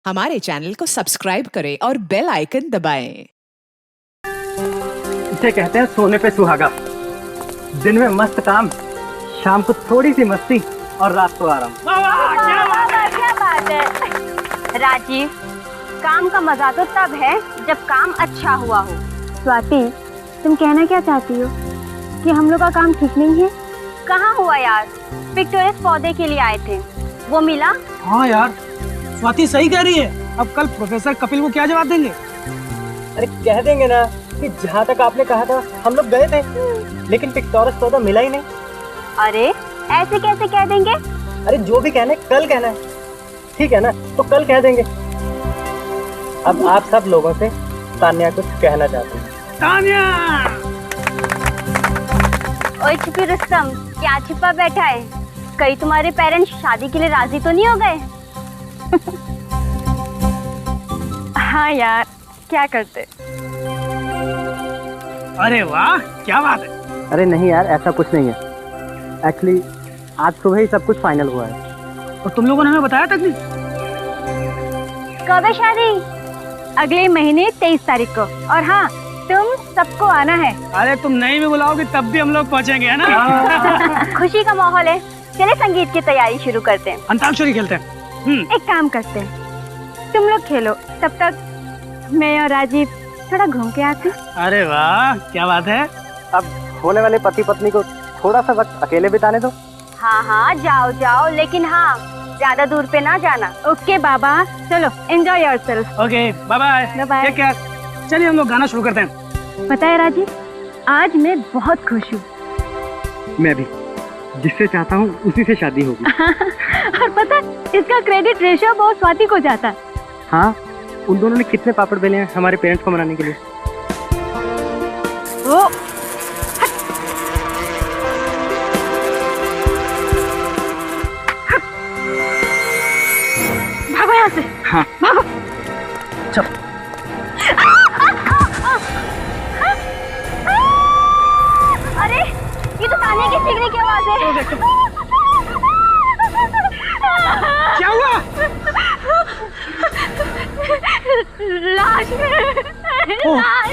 हमारे चैनल को सब्सक्राइब करें और बेल आइकन दबाएं। इसे कहते हैं सोने पे सुहागा। दिन में मस्त काम, शाम को थोड़ी सी मस्ती और रात को आराम। क्या बात है राजीव, काम का मजा तो तब है जब काम अच्छा हुआ हो। स्वाति, तुम कहना क्या चाहती हो कि हम लोग का काम ठीक नहीं है? कहाँ हुआ यार, पिक्टोरस पौधे के लिए आए थे, वो मिला? हाँ यार, स्वाति सही कह रही है। अब कल प्रोफेसर कपिल को क्या जवाब देंगे? अरे कह देंगे ना कि जहाँ तक आपने कहा था हम लोग गए थे, लेकिन पिक्टोरस पौधा मिला ही नहीं। अरे ऐसे कैसे कह देंगे? अरे जो भी कहना है कल कहना है, ठीक है ना? तो कल कह देंगे। अब आप सब लोगों से तान्या कुछ कहना चाहती है। तान्या! ओए छुपी रुस्तम, क्या छिपा बैठा है? कहीं तुम्हारे पेरेंट्स शादी के लिए राजी तो नहीं हो गए? हाँ यार, क्या करते? अरे वाह, क्या बात है। अरे नहीं यार, ऐसा कुछ नहीं है। एक्चुअली आज सुबह ही सब कुछ फाइनल हुआ है। और तुम लोगों ने हमें बताया तक नहीं? कब है शादी? अगले महीने 23 तारीख को। और हाँ, तुम सबको आना है। अरे तुम नहीं भी बुलाओगे तब भी हम लोग पहुंचेंगे, है ना? खुशी का माहौल है, चले संगीत की तैयारी शुरू करते हैं। अंताक्षरी खेलते हैं। एक काम करते हैं, तुम लोग खेलो, तब तक मैं और राजीव थोड़ा घूम के आते हैं। अरे वाह, क्या बात है। अब होने वाले पति पत्नी को थोड़ा सा वक्त अकेले बिताने दो। हाँ हाँ, जाओ जाओ, लेकिन हाँ, ज्यादा दूर पे ना जाना। ओके बाबा, चलो enjoy yourself. Okay, bye bye. Bye bye. Take care. चलिए हम लोग गाना शुरू करते हैं। पता है राजीव, आज मैं बहुत खुश हूँ। मैं भी, जिससे चाहता हूँ उसी से शादी होगी। और पता है, इसका क्रेडिट ऋषभ और स्वाति को जाता है। हाँ, उन दोनों ने कितने पापड़ बेले हैं हमारे पेरेंट्स को मनाने के लिए। ओ, भागो यहाँ से। हाँ भागो। चल। अरे ये तो ताने की सीखने की आवाज है। क्या हुआ? लाश है। लाश।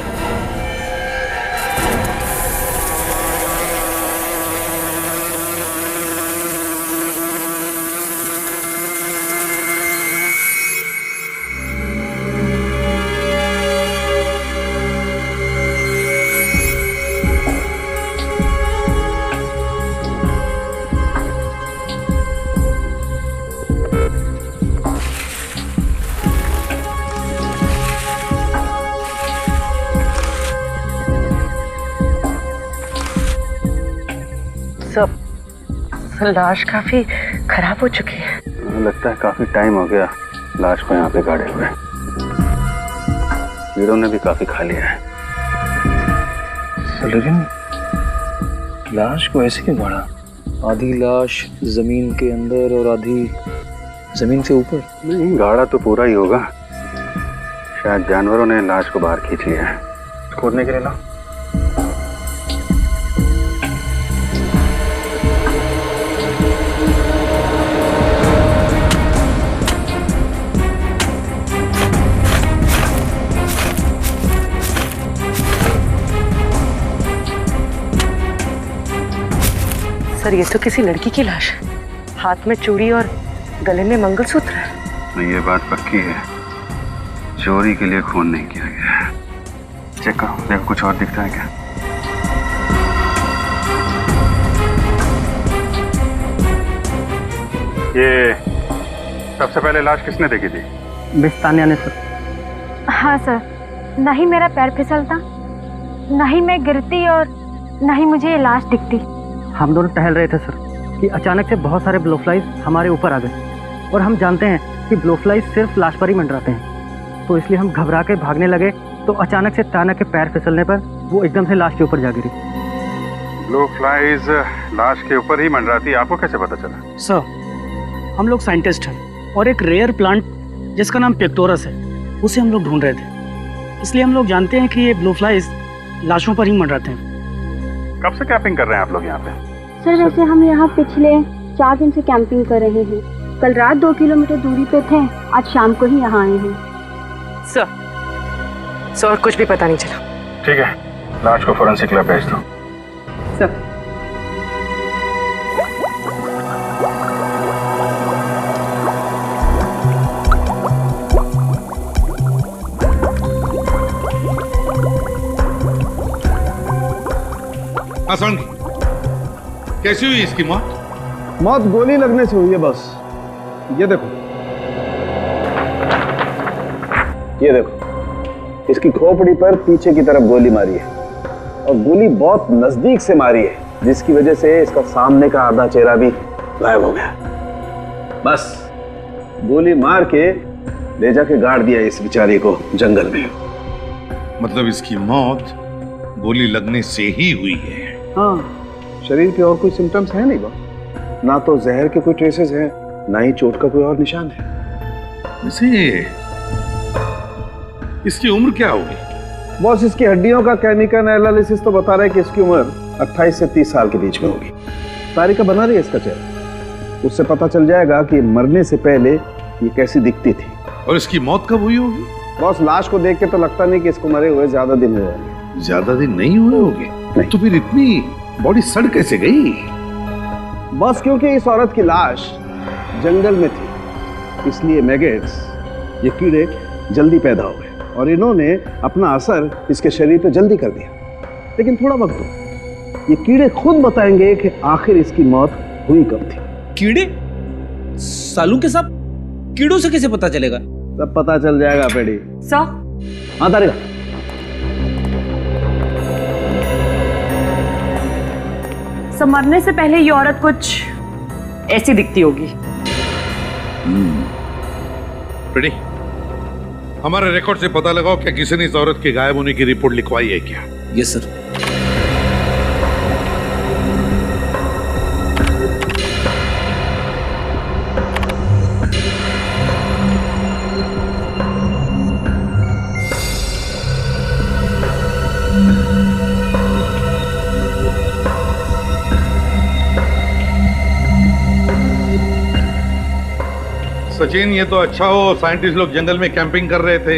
सब लाश काफी खराब हो चुकी है। लगता है काफी टाइम हो गया लाश को यहाँ पे गाड़े हुए। कीड़ों ने भी काफी खा लिया है। लेकिन लाश को ऐसे क्यों गाड़ा? आधी लाश जमीन के अंदर और आधी जमीन से ऊपर। नहीं, गाड़ा तो पूरा ही होगा। शायद जानवरों ने लाश को बाहर खींच लिया है। खोदने के लिए ना। सर, ये तो किसी लड़की की लाश है। हाथ में चूड़ी और गले में मंगलसूत्र है। ये बात पक्की है, चोरी के लिए खून नहीं किया गया है। चेक करो, देखो कुछ और दिखता है क्या। ये सबसे पहले लाश किसने देखी थी? मिस तान्या ने सर। हाँ सर, न ही मेरा पैर फिसलता, न ही मैं गिरती और न ही मुझे ये लाश दिखती। हम दोनों टहल रहे थे सर कि अचानक से बहुत सारे ब्लोफ्लाइज हमारे ऊपर आ गए, और हम जानते हैं कि ब्लोफ्लाइज सिर्फ लाश पर ही मंडराते हैं, तो इसलिए हम घबरा के भागने लगे। तो अचानक से तान्या के पैर फिसलने पर वो एकदम से लाश के ऊपर जा गिरी। ब्लू फ्लाइज लाश के ऊपर ही मंडराती, आपको कैसे पता चला? सर, हम लोग साइंटिस्ट हैं और एक रेयर प्लांट जिसका नाम पिक्टोरस है, उसे हम लोग ढूंढ रहे थे। इसलिए हम लोग जानते हैं कि ये ब्लू फ्लाइज लाशों पर ही मंडराते हैं। कब से कैंपिंग कर रहे हैं आप लोग यहाँ पे? सर वैसे हम यहाँ पिछले 4 दिन से कैंपिंग कर रहे हैं। कल रात 2 किलोमीटर दूरी पे थे, आज शाम को ही यहाँ आए हैं। सर कुछ भी पता नहीं चला। ठीक है, लाश को फोरेंसिक लैब भेज दो। सर आसान कैसी हुई इसकी मौत? मौत गोली लगने से हुई है बस। ये देखो, ये देखो, इसकी खोपड़ी पर पीछे की तरफ गोली मारी है और गोली बहुत नजदीक से मारी है, जिसकी वजह से इसका सामने का आधा चेहरा भी गायब हो गया। बस गोली मार के ले जाके गाड़ दिया इस बेचारी को जंगल में। मतलब इसकी मौत गोली लगने से ही हुई है? हाँ, शरीर पे और कोई सिम्टम्स है नहीं बॉस। ना तो जहर के कोई ट्रेसेस हैं, ना ही चोट का कोई और निशान है। वैसे इसकी उम्र क्या होगी? बॉस इसकी हड्डियों का केमिकल एनालिसिस तो बता रहा है कि इसकी उम्र 28 से 30 साल के बीच में होगी। तारीखा बना रही है इसका चेहरा, उससे पता चल जाएगा कि मरने से पहले ये कैसी दिखती थी। और इसकी मौत कब हुई होगी? बॉस लाश को देख के तो लगता नहीं कि इसको मरे हुए ज्यादा दिन हुए होंगे। ज्यादा दिन नहीं हुए होंगे? तो फिर इतनी बॉडी सड़ कैसे गई? बस क्योंकि इस औरत की लाश जंगल में थी, इसलिए मैगेट्स, ये कीड़े जल्दी पैदा हो गए और इन्होंने अपना असर इसके शरीर पे जल्दी कर दिया। लेकिन थोड़ा वक्त दो, ये कीड़े खुद बताएंगे कि आखिर इसकी मौत हुई कब थी। कीड़े? सालू के साथ कीड़ों से कैसे पता चलेगा? सब पता चल जाएगा पेड़ी। सर हाँ तारिका, मरने से पहले ये औरत कुछ ऐसी दिखती होगी। रेडी, हमारे रिकॉर्ड से पता लगाओ क्या किसी ने इस औरत के गायब होने की रिपोर्ट लिखवाई है क्या? Yes sir. सचिन, ये तो अच्छा हो साइंटिस्ट लोग जंगल में कैंपिंग कर रहे थे,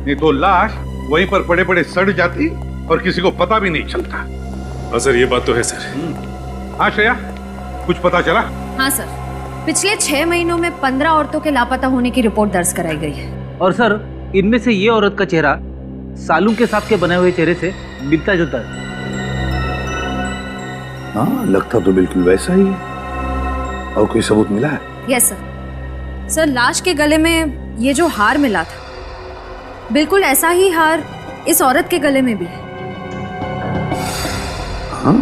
नहीं तो लाश वहीं पर पड़े पड़े सड़ जाती और किसी को पता भी नहीं चलता। हाँ सर, ये बात तो है सर। हाँ श्रेया, कुछ पता चला? हाँ सर, पिछले 6 महीनों में 15 औरतों के लापता होने की रिपोर्ट दर्ज कराई गई है। और सर, इनमें से ये औरत का चेहरा सालू के सांप के बने हुए चेहरे से मिलता जुलता है। हाँ, लगता तो बिल्कुल वैसा ही है। और कोई सबूत मिला है? Yes sir. सर, लाश के गले में ये जो हार मिला था, बिल्कुल ऐसा ही हार इस औरत के गले में भी है। हाँ,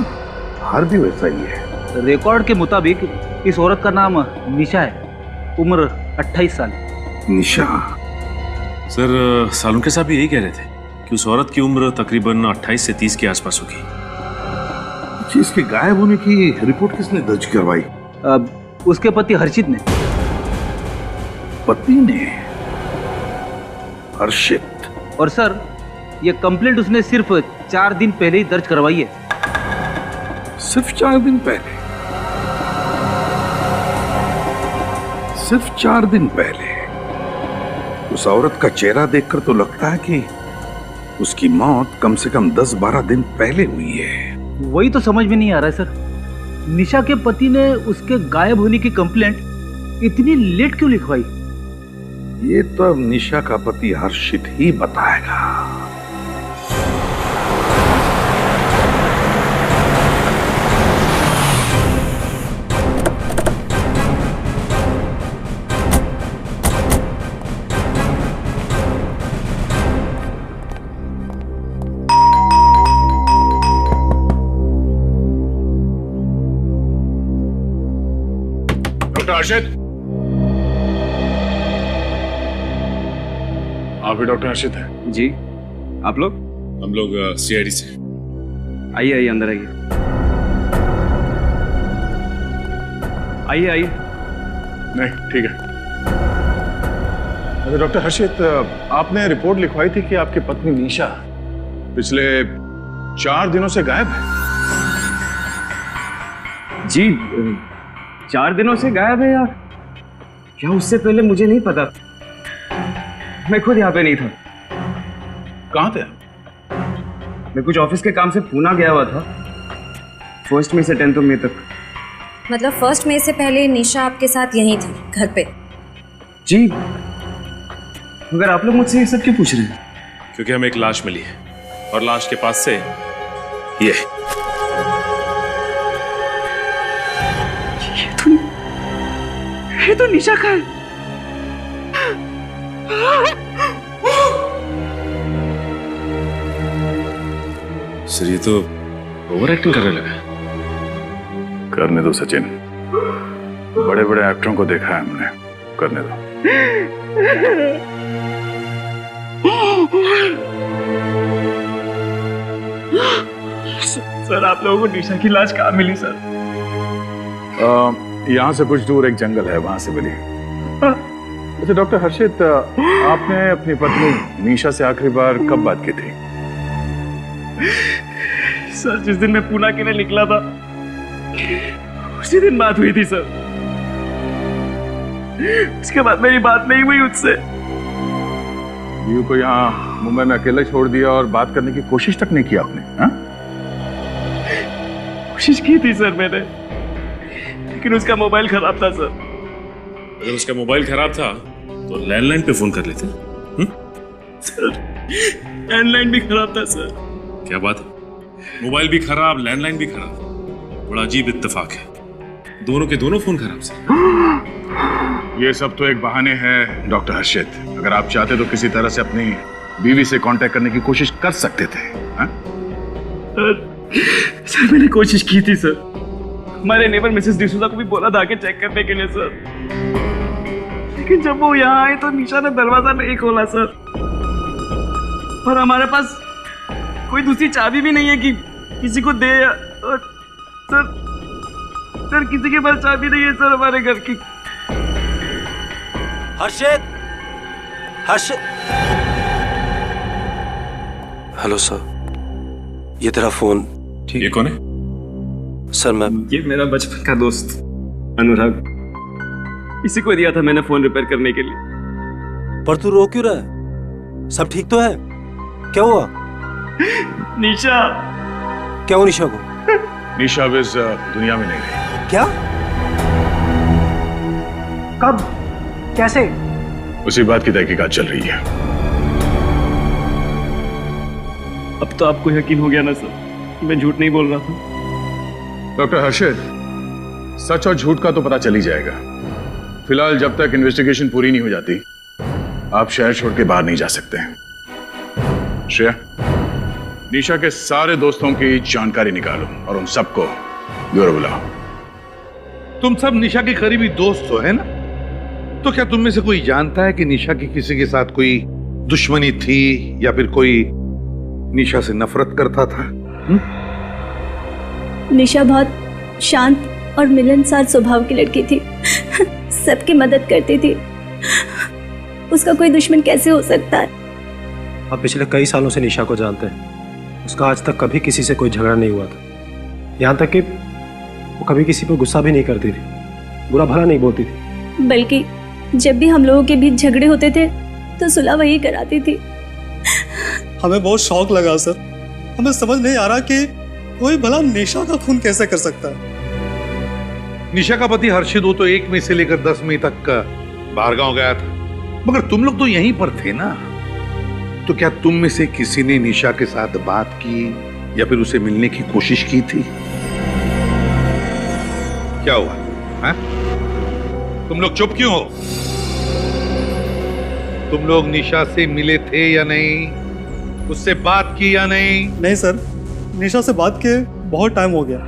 हार भी वैसा ही है। रिकॉर्ड के मुताबिक इस औरत का नाम निशा है, उम्र 28 साल। निशा? सर, सालू के साहब भी यही कह रहे थे कि उस औरत की उम्र तकरीबन 28 से 30 के आसपास होगी। इसके गायब होने की रिपोर्ट किसने दर्ज करवाई? उसके पति हर्षित ने। पति ने? हर्षित? और सर, ये कंप्लेंट उसने सिर्फ 4 दिन पहले ही दर्ज करवाई है। सिर्फ 4 दिन पहले? सिर्फ 4 दिन पहले? उस औरत का चेहरा देखकर तो लगता है कि उसकी मौत कम से कम 10-12 दिन पहले हुई है। वही तो समझ में नहीं आ रहा है सर, निशा के पति ने उसके गायब होने की कंप्लेंट इतनी लेट क्यों लिखवाई? ये तो अब निशा का पति हर्षित ही बताएगा। डॉक्टर हर्षित? आप भी डॉक्टर हर्षित हैं? जी, आप लोग? हम लोग सीआईडी से। आइए आइए, अंदर आइए। आइए आइए। नहीं, ठीक है। अच्छा डॉक्टर हर्षित, आपने रिपोर्ट लिखवाई थी कि आपकी पत्नी निशा पिछले 4 दिनों से गायब है। जी, 4 दिनों से गायब है या क्या उससे पहले मुझे नहीं पता, मैं खुद यहाँ पे नहीं था। कहाँ थे? मैं कुछ ऑफिस के काम से पूना गया हुआ था, 1 मई से 10 मई तक। मतलब 1 मई से पहले निशा आपके साथ यहीं थी घर पे? जी, मगर आप लोग मुझसे ये सब क्यों पूछ रहे हैं? क्योंकि हमें एक लाश मिली है और लाश के पास से ये तो निशा का है। सर ये तो ओवर एक्टिंग करने लगा। करने दो सचिन, बड़े बड़े एक्टरों को देखा है हमने, करने दो। सर आप लोगों को निशा की लाश कहाँ मिली सर? यहाँ से कुछ दूर एक जंगल है, वहां से मिली। अच्छा डॉक्टर हर्षित, आपने अपनी पत्नी निशा से आखिरी बार कब बात की थी? सर जिस दिन मैं पूना के लिए निकला था उसी दिन बात हुई थी सर। उसके बाद मेरी बात नहीं हुई उससे। यू को यहाँ मुंबई में अकेला छोड़ दिया और बात करने की कोशिश तक नहीं की आपने? हाँ? कोशिश की थी सर मैंने, लेकिन उसका मोबाइल खराब था सर। अगर उसका मोबाइल खराब था तो लैंडलाइन पे फोन कर लेते। सर लैंडलाइन भी खराब था सर। क्या बात है, मोबाइल भी खराब लैंडलाइन भी खराब, बड़ा अजीब इत्तेफाक है, दोनों के दोनों फोन खराब सर। ये सब तो एक बहाने हैं डॉक्टर हर्षित, अगर आप चाहते तो किसी तरह से अपनी बीवी से कांटेक्ट करने की कोशिश कर सकते थे। हाँ? सर मैंने कोशिश की थी सर, हमारे नेबर मिसेस डिसूजा को भी बोला था कि चेक करने के लिए सर, लेकिन जब वो यहाँ आए तो निशा ने दरवाजा नहीं खोला सर, और हमारे पास कोई दूसरी चाबी भी नहीं है कि किसी को दे। और सर किसी के पास चाबी नहीं है सर हमारे घर की। हर्षित, हेलो सर, ये तेरा फोन। ठीक है, कौन है? सर मैं, ये मेरा बचपन का दोस्त अनुराग, इसी को दिया था मैंने फोन रिपेयर करने के लिए। पर तू रो क्यों रहा है? सब ठीक तो है? क्या हुआ? निशा। क्या हुआ निशा को? निशा अब इस दुनिया में नहीं रही। क्या? कब? कैसे? उसी बात की तहकीकात चल रही है। अब तो आपको यकीन हो गया ना सर, मैं झूठ नहीं बोल रहा था। डॉक्टर हर्षित, सच और झूठ का तो पता चल ही जाएगा। फिलहाल जब तक इन्वेस्टिगेशन पूरी नहीं हो जाती आप शहर छोड़ के बाहर नहीं जा सकते हैं। श्रेया, निशा के सारे दोस्तों की जानकारी निकालो और उन सबको ब्यूरो बुलाओ। तुम सब निशा के करीबी दोस्त हो, है ना? तो क्या तुम में से कोई जानता है कि निशा की किसी के साथ कोई दुश्मनी थी या फिर कोई निशा से नफरत करता था? निशा बहुत शांत और मिलनसार स्वभाव की लड़की थी, सबकी मदद करती थी, उसका कोई दुश्मन कैसे हो सकता है? आप पिछले कई सालों से निशा को जानते हैं, उसका आज तक कभी किसी से कोई झगड़ा नहीं हुआ था, यहाँ तक कि वो कभी किसी पर गुस्सा भी नहीं करती थी, बुरा भला नहीं बोलती थी। बल्कि जब भी हम लोगों के बीच झगड़े होते थे तो सुलह वही कराती थी। हमें बहुत शौक लगा सर, हमें समझ नहीं आ रहा कि कोई भला निशा का खून कैसे कर सकता है। निशा का पति हर्षित वो तो 1 मई से लेकर 10 मई तक बाहर गांव गया था, मगर तुम लोग तो यहीं पर थे ना, तो क्या तुम में से किसी ने निशा के साथ बात की या फिर उसे मिलने की कोशिश की थी? क्या हुआ? हा? तुम लोग चुप क्यों हो? तुम लोग निशा से मिले थे या नहीं? उससे बात की या नहीं? नहीं सर, निशा से बात किए बहुत टाइम हो गया।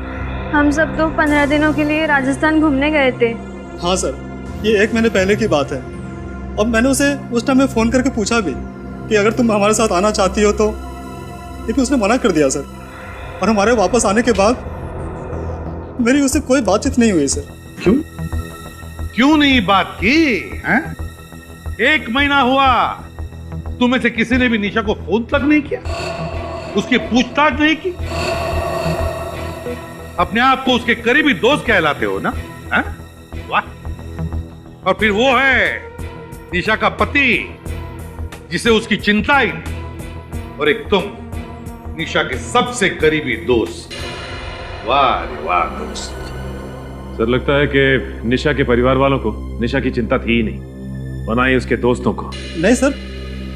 हम सब तो 15 दिनों के लिए राजस्थान घूमने गए थे। हाँ सर, ये 1 महीने पहले की बात है। और मैंने उसे उस टाइम में फ़ोन करके पूछा भी कि अगर तुम हमारे साथ आना चाहती हो तो, लेकिन उसने मना कर दिया सर। और हमारे वापस आने के बाद मेरी उससे कोई बातचीत नहीं हुई सर। क्यों नहीं बात की? 1 महीना हुआ, तुम्हें से किसी ने भी निशा को फोन तक नहीं किया, उसकी पूछताछ नहीं की। अपने आप को उसके करीबी दोस्त कहलाते हो ना? वाह। और फिर वो है निशा का पति जिसे उसकी चिंता ही नहीं, और एक तुम निशा के सबसे करीबी दोस्त। वाह रे वाह दोस्त। सर लगता है कि निशा के परिवार वालों को निशा की चिंता थी ही नहीं, बनाई उसके दोस्तों को। नहीं सर,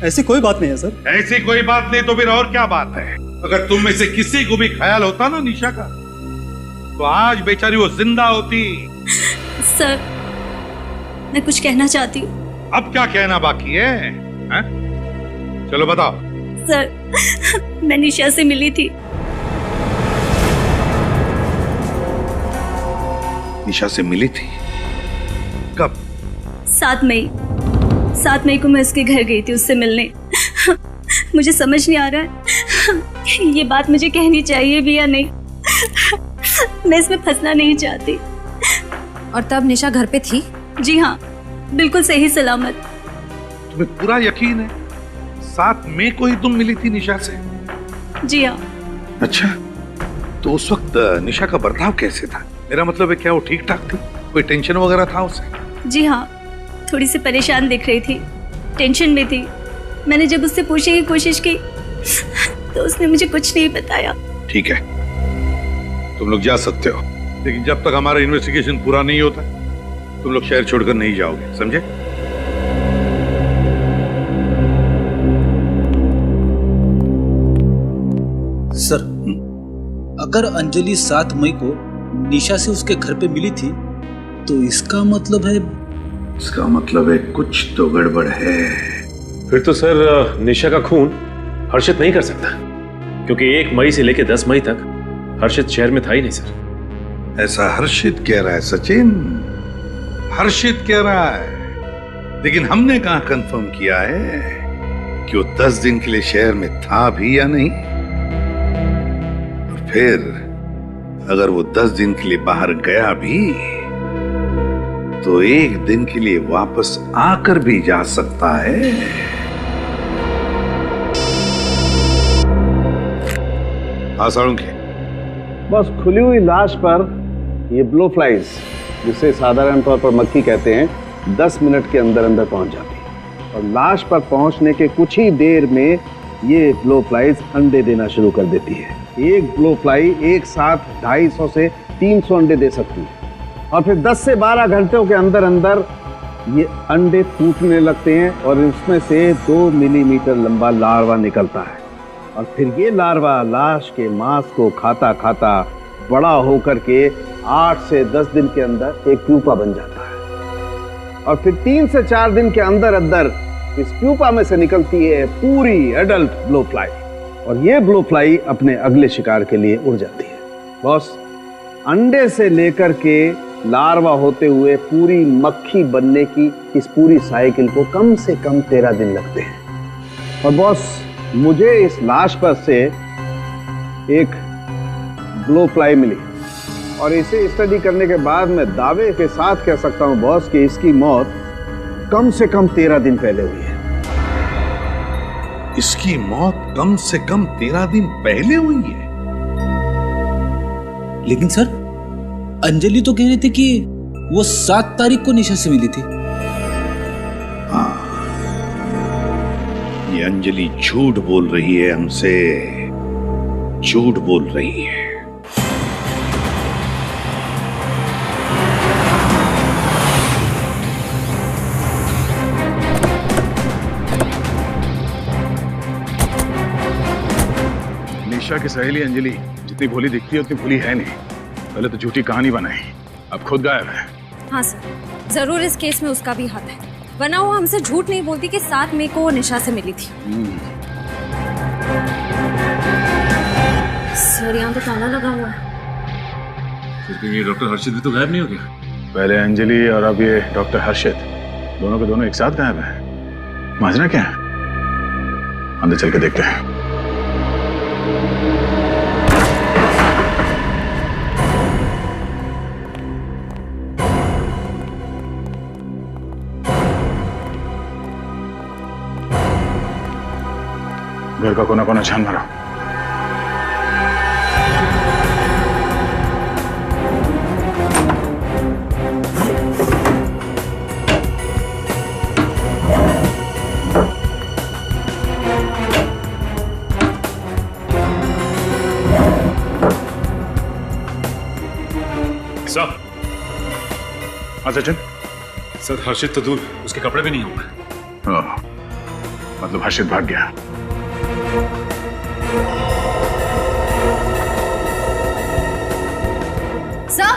ऐसी कोई बात नहीं है सर। ऐसी कोई बात नहीं तो फिर और क्या बात है? अगर तुम में से किसी को भी ख्याल होता ना निशा का, तो आज बेचारी वो जिंदा होती। सर, मैं कुछ कहना चाहती हूँ। अब क्या कहना बाकी है, हैं? चलो बताओ। सर, मैं निशा से मिली थी। निशा से मिली थी? कब? 7 मई को मैं उसके घर गई थी उससे मिलने। मुझे समझ नहीं आ रहा है ये बात मुझे कहनी चाहिए भी या नहीं। मैं इसमें फंसना नहीं चाहती। और तब निशा घर पे थी? जी हाँ, बिल्कुल सही सलामत। तुम्हें पूरा यकीन है 7 मई को ही तुम मिली थी निशा से? जी हाँ। अच्छा, तो उस वक्त निशा का बर्ताव कैसे था? मेरा मतलब है क्या वो ठीक ठाक थी? कोई टेंशन वगैरह था उसे? जी हाँ, थोड़ी सी परेशान दिख रही थी, टेंशन में थी। मैंने जब उससे पूछने की कोशिश की तो उसने मुझे कुछ नहीं बताया। ठीक है, तुम लोग जा सकते हो, लेकिन जब तक हमारा इन्वेस्टिगेशन पूरा नहीं होता तुम लोग शहर छोड़कर नहीं जाओगे, समझे? सर, अगर अंजलि 7 मई को निशा से उसके घर पे मिली थी तो इसका मतलब है कुछ तो गड़बड़ है। फिर तो सर निशा का खून हर्षित नहीं कर सकता, क्योंकि 1 मई से लेकर 10 मई तक हर्षित शहर में था ही नहीं सर। ऐसा हर्षित कह रहा है सचिन, हर्षित कह रहा है, लेकिन हमने कहां कंफर्म किया है कि वो 10 दिन के लिए शहर में था भी या नहीं। और फिर अगर वो 10 दिन के लिए बाहर गया भी तो 1 दिन के लिए वापस आकर भी जा सकता है। हाँ साळुंखे, बस खुली हुई लाश पर ये ब्लो फ्लाइज, जिसे साधारण तौर पर मक्खी कहते हैं, 10 मिनट के अंदर अंदर पहुंच जाती है और लाश पर पहुंचने के कुछ ही देर में ये ब्लो फ्लाइज अंडे देना शुरू कर देती है। एक ब्लो फ्लाई एक साथ 250 से 300 अंडे दे सकती है और फिर 10 से 12 घंटों के अंदर अंदर ये अंडे फूटने लगते हैं और इसमें से 2 मिलीमीटर लंबा लार्वा निकलता है और फिर ये लार्वा लाश के मांस को खाता खाता बड़ा होकर के 8 से 10 दिन के अंदर एक प्यूपा बन जाता है और फिर 3 से 4 दिन के अंदर अंदर इस प्यूपा में से निकलती है पूरी एडल्ट ब्लो फ्लाई और ये ब्लो फ्लाई अपने अगले शिकार के लिए उड़ जाती है। बॉस, अंडे से लेकर के लार्वा होते हुए पूरी मक्खी बनने की इस पूरी साइकिल को कम से कम 13 दिन लगते हैं। और बॉस, मुझे इस लाश पर से एक ब्लो फ्लाई मिली और इसे स्टडी करने के बाद मैं दावे के साथ कह सकता हूं बॉस कि इसकी मौत कम से कम 13 दिन पहले हुई है। इसकी मौत कम से कम 13 दिन पहले हुई है? लेकिन सर, अंजलि तो कह रही थी कि वो 7 तारीख को निशा से मिली थी। हाँ, ये अंजलि झूठ बोल रही है हमसे, झूठ बोल रही है। निशा की सहेली अंजलि जितनी भोली दिखती है उतनी भोली है नहीं। पहले तो झूठी कहानी बनाई, अब खुद गायब है। हाँ सर, जरूर इस केस में उसका भी हाथ है, वरना वो हमसे झूठ नहीं बोलती कि 7 मई को वो निशा से मिली थी। सर, यहाँ तो ताला लगा हुआ है। फिर ये डॉक्टर हर्षित भी तो गायब नहीं हो गया? पहले अंजलि और अब ये डॉक्टर हर्षित, दोनों के दोनों एक साथ गायब हैं। माजरा क्या है? अंदर चल के देखते हैं। घर का कोना कोना छान मारो। हाँ सचिन। सर हर्षित तो दूर, उसके कपड़े भी नहीं होंगे। हाँ, मतलब हर्षित भाग गया। सर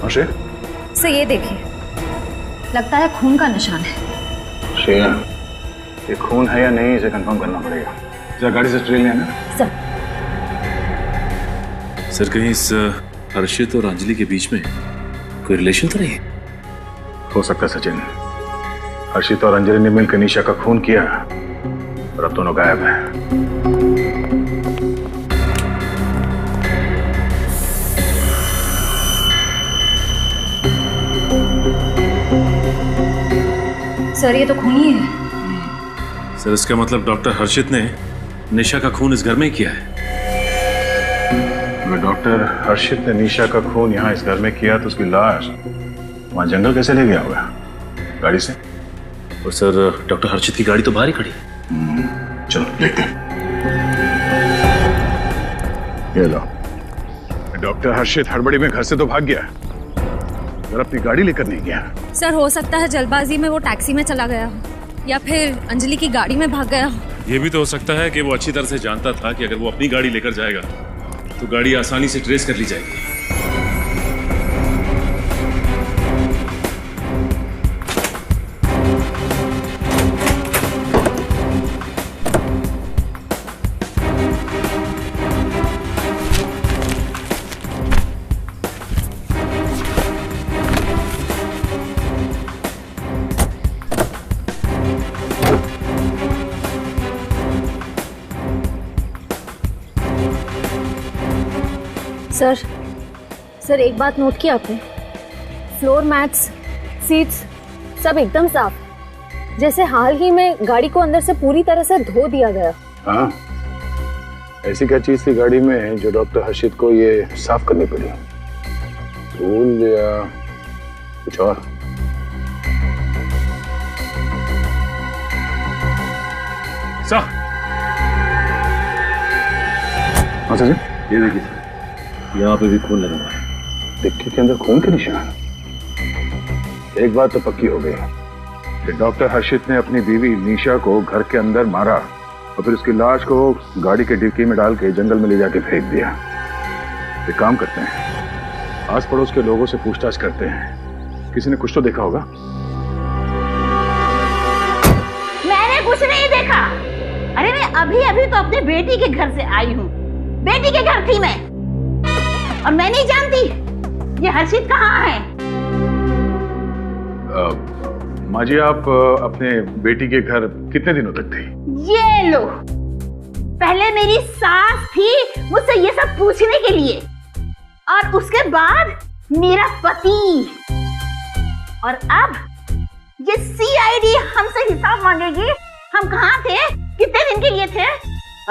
हर्षित सर ये देखिए, लगता है खून का निशान है। श्रेया, ये खून है या नहीं इसे कंफर्म करना पड़ेगा। जरा गाड़ी से ट्रेन लेना। सर कहीं इस हर्षित और अंजलि के बीच में कोई रिलेशन तो नहीं? हो सकता है सचिन, हर्षित और अंजलि ने मिलकर निशा का खून किया और अब दोनों गायब हैं। सर ये तो खून ही है। सर इसका मतलब डॉक्टर हर्षित ने निशा का खून इस घर में ही किया है। अगर डॉक्टर हर्षित ने निशा का खून यहाँ इस घर में किया तो उसकी लाश वहां जंगल कैसे ले गया होगा? गाड़ी से? और सर डॉक्टर हर्षित की गाड़ी तो बाहर ही खड़ी है। चलो देखते हैं। ये लो, डॉक्टर हर्षित हड़बड़ी में घर से तो भाग गया और अपनी गाड़ी लेकर नहीं गया। सर हो सकता है जल्दबाजी में वो टैक्सी में चला गया हो या फिर अंजलि की गाड़ी में भाग गया हो। ये भी तो हो सकता है कि वो अच्छी तरह से जानता था कि अगर वो अपनी गाड़ी लेकर जाएगा तो गाड़ी आसानी से ट्रेस कर ली जाएगी। सर एक बात नोट की आपने? फ्लोर मैट्स, सीट्स सब एकदम साफ, जैसे हाल ही में गाड़ी को अंदर से पूरी तरह से धो दिया गया। हाँ, ऐसी क्या चीज थी गाड़ी में जो डॉक्टर हर्षित को ये साफ करनी पड़ी? धूल या कुछ और? हाँ सर, ये देखिए यहाँ पे भी खून लगा हुआ है। डिक्की के अंदर खून के निशान। एक बात तो पक्की हो गई कि डॉक्टर हर्षित ने अपनी बीवी निशा को घर के अंदर मारा और फिर उसकी लाश को गाड़ी के डिक्की में डाल के जंगल में ले जाके फेंक दिया। एक काम करते हैं, आस पड़ोस के लोगों से पूछताछ करते हैं, किसी ने कुछ तो देखा होगा। मैंने कुछ नहीं देखा। अरे मैं अभी अभी तो अपने बेटी के घर से आई हूँ। बेटी के घर थी मैं, और मैं नहीं जानती ये हर्षित कहाँ है। माँ जी, आप अपने बेटी के घर कितने दिनों तक थी? ये लो, पहले मेरी सास थी मुझसे ये सब पूछने के लिए, और उसके बाद मेरा पति, और अब ये सीआईडी हमसे हिसाब मांगेगी। हम कहाँ थे, कितने दिन के लिए थे?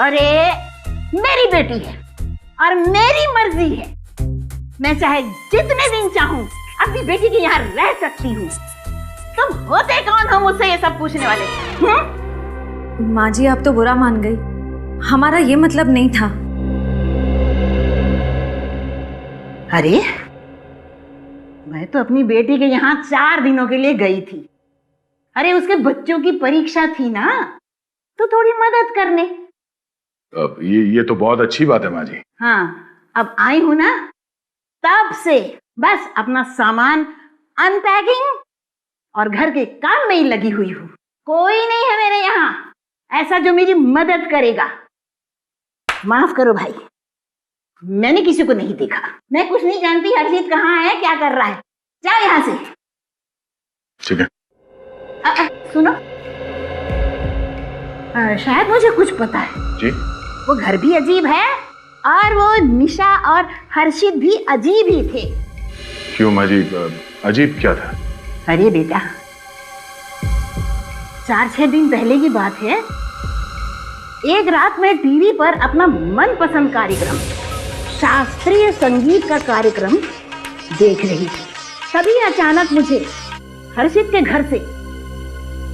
अरे मेरी बेटी है और मेरी मर्जी है, मैं चाहे जितने दिन चाहूं अपनी बेटी के यहाँ रह सकती हूँ। तुम होते कौन हो मुझसे ये सब पूछने वाले? माँ जी आप तो बुरा मान गई, हमारा ये मतलब नहीं था। अरे मैं तो अपनी बेटी के यहाँ 4 दिनों के लिए गई थी। अरे उसके बच्चों की परीक्षा थी ना, तो थोड़ी मदद करने। अब ये तो बहुत अच्छी बात है माँ जी। हाँ, अब आई हूं ना, तब से बस अपना सामान अनपैकिंग और घर के काम में ही लगी हुई हूँ। कोई नहीं है मेरे यहाँ ऐसा जो मेरी मदद करेगा। माफ करो भाई, मैंने किसी को नहीं देखा, मैं कुछ नहीं जानती हर्षित कहाँ है, क्या कर रहा है। जाओ यहाँ से। ठीक है। सुनो, शायद मुझे कुछ पता है जी। वो घर भी अजीब है और वो निशा और हर्षित भी अजीब ही थे। क्यों माँ जी, अजीब क्या था? अरे बेटा, 4-6 दिन पहले की बात है, एक रात में टीवी पर अपना मनपसंद कार्यक्रम, शास्त्रीय संगीत का कार्यक्रम देख रही थी। तभी अचानक मुझे हर्षित के घर से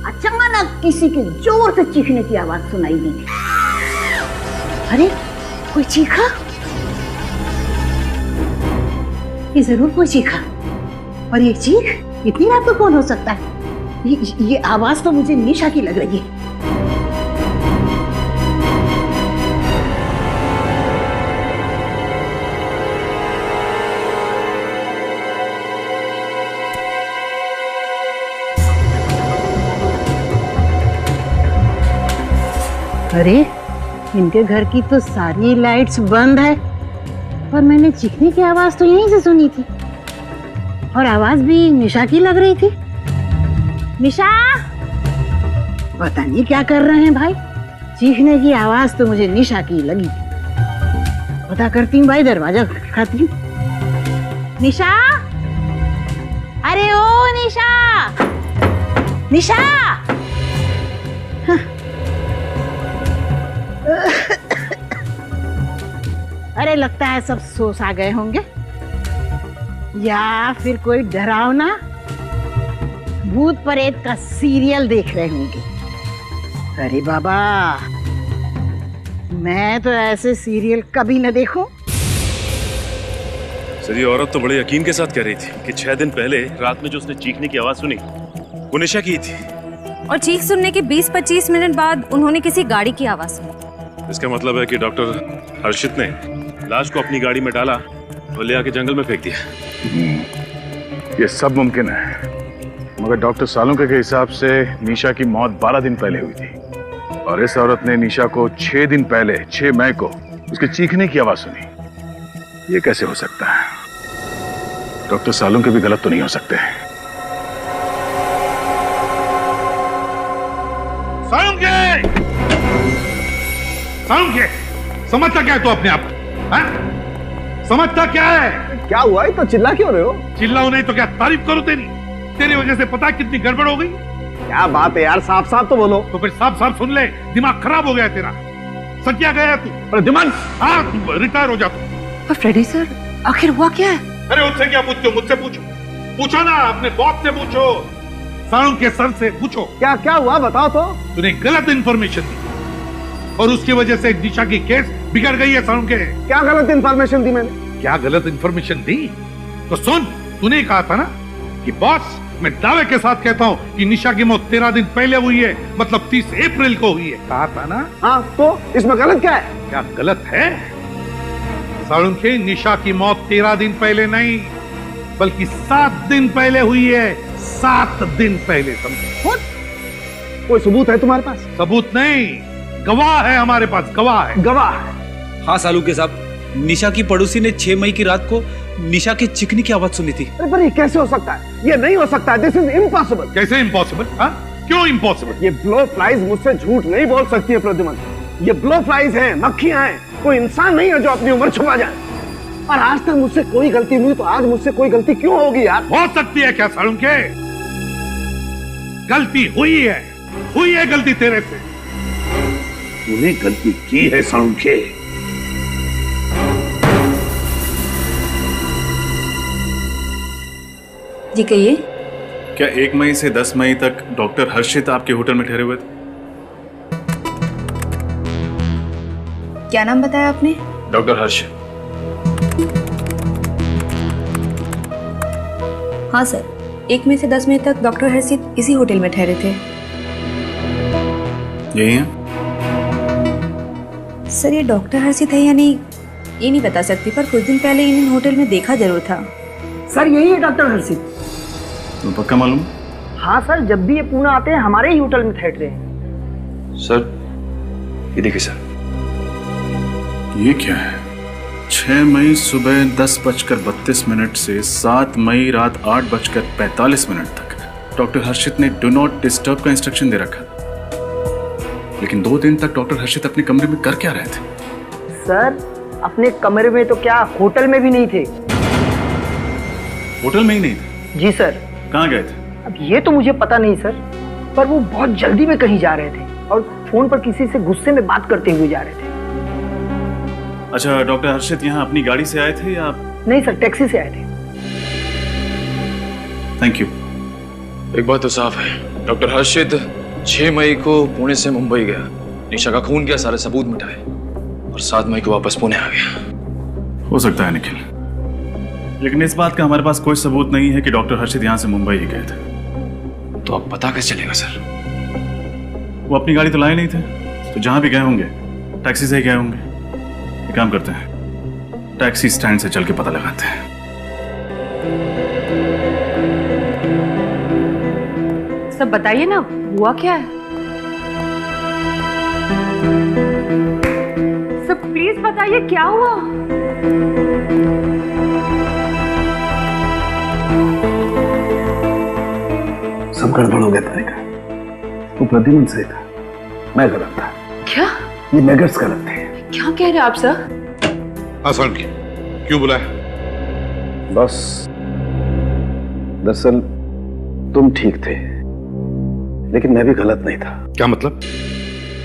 अचानक किसी के जोर से चीखने की आवाज सुनाई दी थी। अरे कोई चीखा? कि जरूर कोई चीखा। और ये चीख इतनी रात को कौन हो सकता है? ये आवाज तो मुझे निशा की लग रही है। अरे इनके घर की तो सारी लाइट्स बंद है और मैंने चीखने की आवाज तो यहीं से सुनी थी और आवाज भी निशा की लग रही थी। निशा, पता नहीं क्या कर रहे हैं भाई, चीखने की आवाज तो मुझे निशा की लगी। पता करती हूँ भाई, दरवाजा खटखटाती हूँ। निशा, अरे ओ निशा, निशा। अरे लगता है सब सो सा गए होंगे या फिर कोई डरावना भूत प्रेत का सीरियल देख रहे होंगे। अरे बाबा, मैं तो ऐसे सीरियल कभी न देखूं। सर, ये औरत तो बड़े यकीन के साथ कह रही थी कि 6 दिन पहले रात में जो उसने चीखने की आवाज सुनी वो निशा की थी, और चीख सुनने के 20-25 मिनट बाद उन्होंने किसी गाड़ी की आवाज सुनी। इसका मतलब है कि डॉक्टर हर्षित ने लाश को अपनी गाड़ी में डाला और ले आके जंगल में फेंक दिया। ये सब मुमकिन है, मगर डॉक्टर सालुंके के हिसाब से निशा की मौत 12 दिन पहले हुई थी और इस औरत ने निशा को 6 दिन पहले 6 मई को उसके चीखने की आवाज सुनी। ये कैसे हो सकता है? डॉक्टर सालुंके भी गलत तो नहीं हो सकते। सालुंके! सालुंके! समझता क्या है तू अपने आप? समझता क्या है? क्या हुआ है? तो चिल्ला क्यों रहे हो? चिल्लाओ नहीं तो क्या तारीफ करूं तेरी? तेरी वजह से पता कितनी गड़बड़ हो गई। क्या बात है यार, साफ साफ तो बोलो। तो फिर साफ साफ सुन ले, दिमाग खराब हो गया तेरा। सकिया गया तू। अरे दिमाग, हाँ रिटायर हो जा तू। पर फ्रेडी सर, आखिर हुआ क्या है? अरे उससे क्या पूछते हो? मुझसे पूछो। पूछो ना, अपने बॉस से पूछो, सालुंके सर से पूछो। क्या क्या हुआ बताओ तो। तूने गलत इंफॉर्मेशन दी और उसकी वजह से निशा की केस बिगड़ गई है। सालुंके, क्या गलत इंफॉर्मेशन दी मैंने? क्या गलत इंफॉर्मेशन दी? तो सुन, तूने कहा था ना कि बॉस, मैं दावे के साथ कहता हूँ कि निशा की मौत 13 दिन पहले हुई है, मतलब 30 अप्रैल को हुई है। कहा था ना? हाँ, तो इसमें गलत क्या है? क्या गलत है? सालुंके, निशा की मौत 13 दिन पहले नहीं बल्कि 7 दिन पहले हुई है। 7 दिन पहले। समझो? कोई सबूत है तुम्हारे पास? सबूत नहीं, गवाह है हमारे पास। गवाह है। गवाह? हाँ सालुंके साहब, निशा की पड़ोसी ने 6 मई की रात को निशा के चीखने की आवाज सुनी थी। अरे पर ये कैसे हो सकता है? ये नहीं हो सकता है। This is impossible. कैसे इम्पॉसिबल? क्यों इम्पॉसिबल? ये ब्लो फ्लाइज मुझसे झूठ नहीं बोल सकती है प्रद्युमन। ये ब्लो फ्लाइज हैं, मक्खियां हैं, कोई इंसान नहीं है जो अपनी उम्र छुपा जाए। और आज तक मुझसे कोई गलती नहीं हुई तो आज मुझसे कोई गलती क्यों होगी यार? हो सकती है क्या सालुंके? गलती हुई है गलती तेरे से। तूने गलती की है सालुंके। जी कहिए। क्या 1 मई से 10 मई तक डॉक्टर हर्षित आपके होटल में ठहरे हुए थे? क्या नाम बताया आपने? डॉक्टर हर्षित। हाँ सर, 1 मई से 10 मई तक डॉक्टर हर्षित इसी होटल में ठहरे थे। यही है? सर, ये डॉक्टर हर्षित है या नहीं ये नहीं बता सकती, पर कुछ दिन पहले इन होटल में देखा जरूर था। सर यही है डॉक्टर हर्षित। तो पक्का मालूम? हाँ सर, जब भी ये पुणे आते हैं हमारे ही होटल में ठहरते हैं। सर ये देखिए सर, ये क्या है? 6 मई सुबह 10:32 से 7 मई रात 8:45 तक डॉक्टर हर्षित ने डू नॉट डिस्टर्ब का इंस्ट्रक्शन दे रखा। लेकिन 2 दिन तक डॉक्टर हर्षित अपने कमरे में कर क्या रहे थे? सर अपने कमरे में तो क्या, होटल में भी नहीं थे। होटल में ही नहीं थे? जी सर। कहाँ गए थे? अब ये तो मुझे पता नहीं सर, पर वो बहुत जल्दी में कहीं जा रहे थे और फोन पर किसी से गुस्से में बात करते हुए जा रहे थे। अच्छा, डॉक्टर हर्षित यहाँ अपनी गाड़ी से आए थे या? नहीं सर, टैक्सी से आए थे। Thank you. एक बात तो साफ है, डॉक्टर हर्षित 6 मई को पुणे से मुंबई गया, निशा का खून किया, सारे सबूत मिटाए और 7 मई को वापस पुणे आ गया। हो सकता है निखिल, लेकिन इस बात का हमारे पास कोई सबूत नहीं है कि डॉक्टर हर्षित यहाँ से मुंबई ही गए थे। तो अब पता कैसे चलेगा सर? वो अपनी गाड़ी तो लाए नहीं थे, तो जहां भी गए होंगे टैक्सी से ही गए होंगे। एक काम करते हैं, टैक्सी स्टैंड से चल के पता लगाते हैं। सब बताइए ना, हुआ क्या है? सब प्लीज बताइए क्या हुआ? सब गड़बड़ हो गया तारिका। वो प्रद्युम्न सही था, मैं गलत था। क्या? ये मैगट्स गलत थे। क्या कह रहे हैं आप सर? आसान की क्यों बुलाया? बस दरअसल तुम ठीक थे, लेकिन मैं भी गलत नहीं था। क्या मतलब?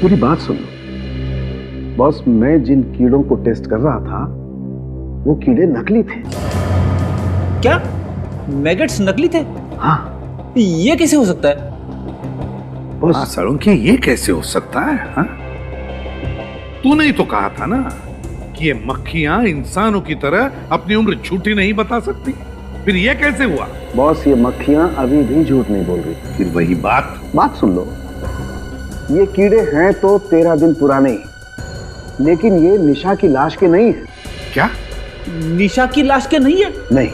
पूरी बात सुन लो। बॉस, मैं जिन कीड़ों को टेस्ट कर रहा था वो कीड़े नकली थे। क्या मैगट्स नकली थे? हाँ। ये कैसे हो सकता है? सालुंकी, ये कैसे हो सकता है? हाँ? तूने ही तो कहा था ना कि ये मक्खियां इंसानों की तरह अपनी उम्र झूठी नहीं बता सकती। फिर ये कैसे हुआ? बॉस, ये मक्खियां अभी भी झूठ नहीं बोल रही। फिर वही बात सुन लो। ये कीड़े हैं तो 13 दिन पुराने, लेकिन ये निशा की लाश के नहीं है। क्या? निशा की लाश के नहीं है? नहीं।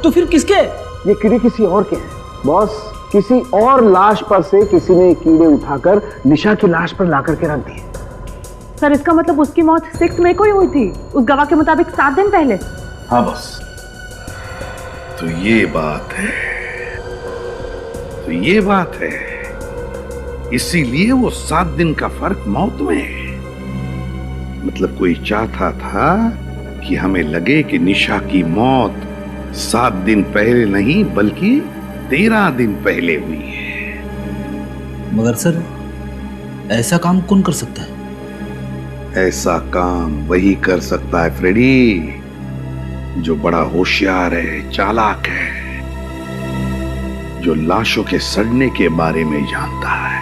तो फिर किसके? ये कीड़े किसी और के हैं बॉस। किसी और लाश पर से किसी ने कीड़े उठाकर निशा की लाश पर लाकर के रख दिए। सर, इसका मतलब उसकी मौत 6 मई को ही हुई थी, उस गवाह के मुताबिक 7 दिन पहले। हाँ बॉस, तो ये बात है। इसीलिए वो 7 दिन का फर्क मौत में है। मतलब कोई चाहता था कि हमें लगे कि निशा की मौत 7 दिन पहले नहीं बल्कि 13 दिन पहले हुई है। मगर सर, ऐसा काम कौन कर सकता है? ऐसा काम वही कर सकता है फ्रेडी, जो बड़ा होशियार है, चालाक है, जो लाशों के सड़ने के बारे में जानता है,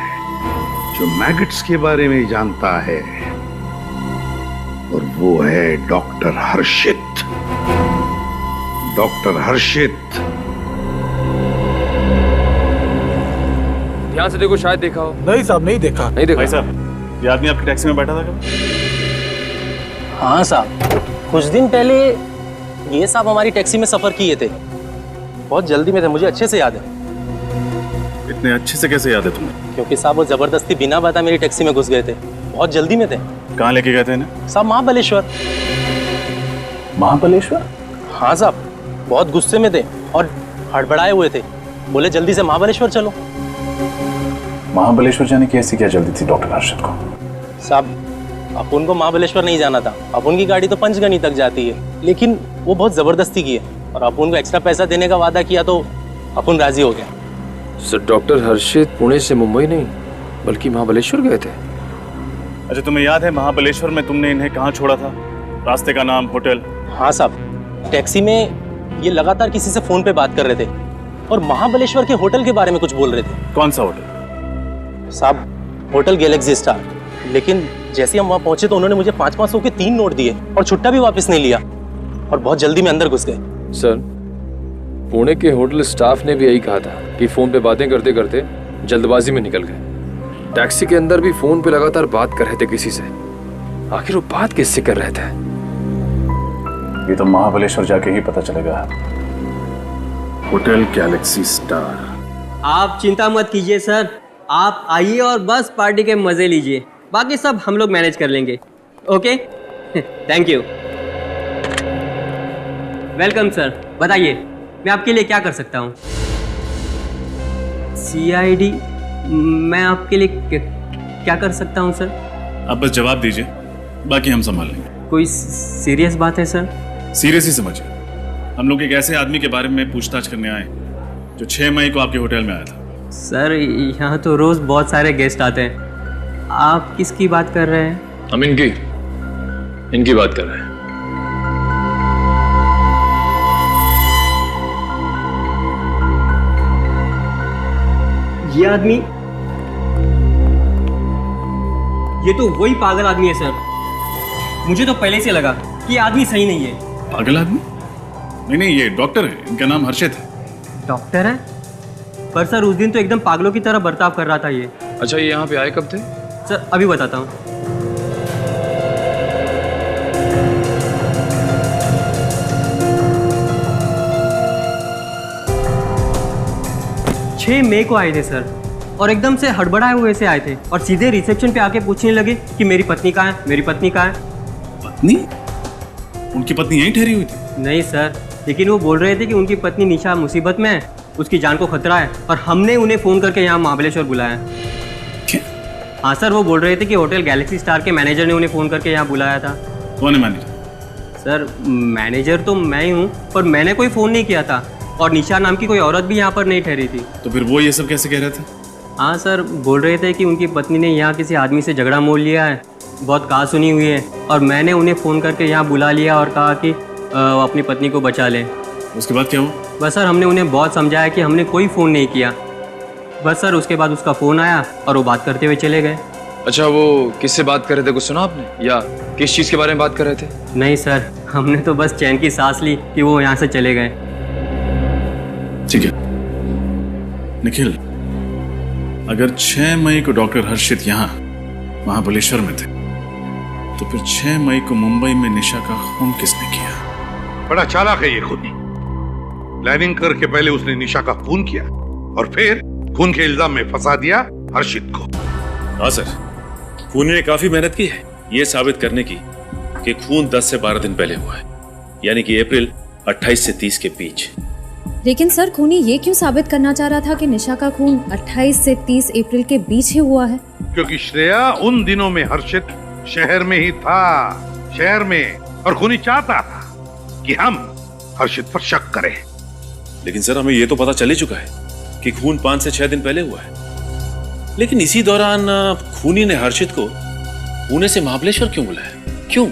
जो मैगट्स के बारे में जानता है, और वो है डॉक्टर हर्षित। डॉक्टर हर्षित। ध्यान से देखो, शायद देखा हो। नहीं साहब, नहीं देखा। नहीं देखा? भाई साहब, ये आदमी आपकी टैक्सी में बैठा था क्या? हाँ साहब, कुछ दिन पहले ये साहब हमारी टैक्सी में सफर किए थे। बहुत जल्दी में थे, मुझे अच्छे से याद है। इतने अच्छे से कैसे याद है तुम्हें? क्योंकि साहब वो जबरदस्ती बिना बताए मेरी टैक्सी में घुस गए थे। बहुत जल्दी में थे। कहाँ लेके गए थे इन्हें? साहब महाबलेश्वर। महाबलेश्वर? हाँ साहब, बहुत गुस्से में थे और हड़बड़ाए हुए थे। बोले जल्दी से महाबलेश्वर चलो। महाबलेश्वर जाने की ऐसी क्या जल्दी थी डॉक्टर हर्षित को? साहब, अपुन को महाबलेश्वर नहीं जाना था। अपुन की गाड़ी तो पंचगनी तक जाती है, लेकिन वो बहुत जबरदस्ती की है और अपुन को एक्स्ट्रा पैसा देने का वादा किया तो अपुन राजी हो गया। सर, डॉक्टर हर्षित पुणे से मुंबई नहीं बल्कि महाबलेश्वर गए थे। अच्छा, तुम्हें याद है महाबलेश्वर में तुमने इन्हें कहाँ छोड़ा था? रास्ते का नाम, होटल? हाँ साहब, टैक्सी में ये लगातार किसी से फोन पे बात कर रहे थे और महाबलेश्वर के होटल के बारे में कुछ बोल रहे थे। कौन सा होटल? साहब, होटल गैलेक्सी स्टार। लेकिन जैसे हम वहाँ पहुंचे तो उन्होंने मुझे 500 के 3 नोट दिए और छुट्टा भी वापस नहीं लिया और बहुत जल्दी में अंदर घुस गए। सर, पुणे के होटल स्टाफ ने भी यही कहा था कि फोन पे बातें करते करते जल्दबाजी में निकल गए। टैक्सी के अंदर भी फोन पे लगातार बात कर रहे थे किसी से। आखिर वो बात किससे कर रहे थे? ये तो महाबलेश्वर जाके ही पता चलेगा। Hotel Galaxy star. आप चिंता मत कीजिए सर, आप आइए और बस पार्टी के मजे लीजिए। बाकी सब हम लोग मैनेज कर लेंगे। Okay, thank you. Welcome sir. बताइए मैं आपके लिए क्या कर सकता हूँ? CID? मैं आपके लिए क्या कर सकता हूँ सर? आप बस जवाब दीजिए, बाकी हम संभाल लेंगे। कोई सीरियस बात है सर? सीरियस ही समझिए। हम लोग एक ऐसे आदमी के बारे में पूछताछ करने आए जो 6 मई को आपके होटल में आया था। सर, यहाँ तो रोज बहुत सारे गेस्ट आते हैं। आप किसकी बात कर रहे हैं? हम इनकी बात कर रहे हैं। ये आदमी, ये तो वही पागल आदमी है सर। मुझे तो पहले से लगा कि ये आदमी सही नहीं है। पागल आदमी? नहीं, ये डॉक्टर है, इनका नाम हर्षित है। डॉक्टर है? पर सर उस दिन तो एकदम पागलों की तरह बर्ताव कर रहा था ये। अच्छा, ये यहाँ पे आए कब थे? सर अभी बताता हूँ। 6 मई को आए थे सर, और एकदम से हड़बड़ाए हुए से आए थे और सीधे रिसेप्शन पे आके पूछने लगे कि मेरी पत्नी कहाँ है, मेरी पत्नी कहाँ है। पत्नी? उनकी पत्नी यहीं ठहरी हुई थी? नहीं सर, लेकिन वो बोल रहे थे कि उनकी पत्नी निशा मुसीबत में है, उसकी जान को खतरा है, और हमने उन्हें फ़ोन करके यहाँ महाबलेश्वर बुलाया। हाँ सर, वो बोल रहे थे कि होटल गैलेक्सी स्टार के मैनेजर ने उन्हें फ़ोन करके यहाँ बुलाया था। कौन है मैनेजर? सर मैनेजर तो मैं ही हूँ, पर मैंने कोई फ़ोन नहीं किया था, और निशा नाम की कोई औरत भी यहाँ पर नहीं ठहरी थी। तो फिर वो ये सब कैसे कह रहे थे? हाँ सर, बोल रहे थे कि उनकी पत्नी ने यहाँ किसी आदमी से झगड़ा मोल लिया है, बहुत कहा सुनी हुई है, और मैंने उन्हें फ़ोन करके यहाँ बुला लिया और कहा कि वो अपनी पत्नी को बचा लें। उसके बाद क्या हुआ? बस सर, हमने उन्हें बहुत समझाया कि हमने कोई फ़ोन नहीं किया। बस सर, उसके बाद उसका फ़ोन आया और वो बात करते हुए चले गए। अच्छा, वो किससे बात कर रहे थे, कुछ सुना आपने, या किस चीज़ के बारे में बात कर रहे थे? नहीं सर, हमने तो बस चैन की सांस ली कि वो यहाँ से चले गए। ठीक है निखिल, अगर 6 मई को डॉक्टर हर्षित यहाँ महाबलेश्वर में थे, तो फिर 6 मई को मुंबई में निशा का खून किसने किया? बड़ा चालाक है ये खूनी। प्लानिंग करके पहले उसने निशा का खून किया और फिर खून के इल्जाम में फंसा दिया हर्षित को। हाँ सर, खूनी ने काफी मेहनत की है ये साबित करने की कि खून 10 से 12 दिन पहले हुआ है, यानी कि अप्रैल 28 से 30 के बीच। लेकिन सर, खूनी ये क्यों साबित करना चाह रहा था कि निशा का खून 28 से 30 अप्रैल के बीच ही हुआ है? क्योंकि श्रेया उन दिनों में हर्षित शहर में ही था, शहर में, और खूनी चाहता था कि हम हर्षित पर शक करें। लेकिन सर, हमें ये तो पता चल ही चुका है कि खून 5 से 6 दिन पहले हुआ है। लेकिन इसी दौरान खूनी ने हर्षित को पुणे से महाबलेश्वर क्यों बुलाया? क्यों?